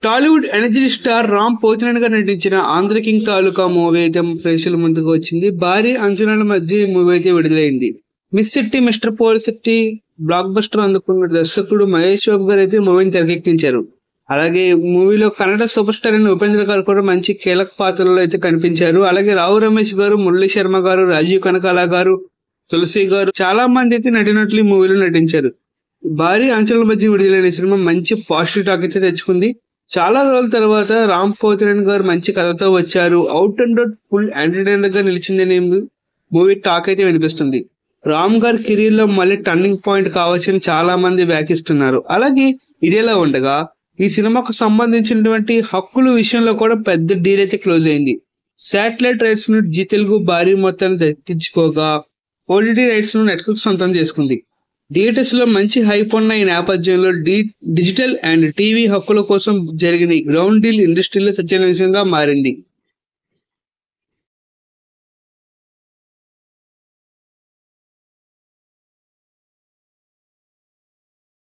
Tollywood energy star Ram Pothineni గారు నటించిన Andhra king తాలూకా movie అయితే ప్రేక్షకుల ముందుకు వచ్చింది. భారీ అంచనాల మధ్య ఈ మూవీ అయితే విడుదలైంది. Miss Shetty Mister Polishetty blockbuster అందుకున్న దర్శకుడు మహేష్ బాబు గారు అయితే మూవీని తెరకెక్కించారు. అలాగే మూవీలో కన్నడ సూపర్ స్టార్ అయిన ఉపేంద్ర గారు కూడా మంచి కీలక పాత్రలో అయితే కనిపించారు. అలాగే రావు రమేష్ గారు, మురళీ శర్మ గారు, రాజీవ్ కనకాల గారు, తులసి గారు చాలా మంది అయితే నటినట్లు ఈ మూవీలో నటించారు. భారీ అంచనాల మధ్య విడుదలైన సినిమా మంచి పాజిటివ్ టాక్ అయితే తెచ్చుకుంది. చాలా రోజుల తర్వాత రామ్ పోతినేని గారు మంచి కథతో వచ్చారు. Out and out full entertainer గా నిలిచిందని మూవీ టాక్ అయితే వినిపిస్తుంది. రామ్ గారి కెరీర్ లో మళ్ళీ టర్నింగ్ పాయింట్ కావచ్చని చాలా మంది వ్యాఖ్యిస్తున్నారు. అలాగే ఇదేలా ఉండగా ఈ సినిమాకు సంబంధించినటువంటి హక్కుల విషయంలో కూడా పెద్ద డీల్ అయితే క్లోజ్ అయింది. శాటిలైట్ రైట్స్ ను జీ తెలుగు భారీ మొత్తాన్ని దక్కించుకోగా ఓటీటీ రైట్స్ ను నెట్ఫ్లిక్స్ సొంతం చేసుకుంది. థియేటర్స్ లో మంచి హైప్ ఉన్న ఈ నేపథ్యంలో డిజిటల్ అండ్ టీవీ హక్కుల కోసం జరిగిన గ్రౌండ్ డీల్ ఇండస్ట్రీలో చర్చనీయాంశంగా మారింది.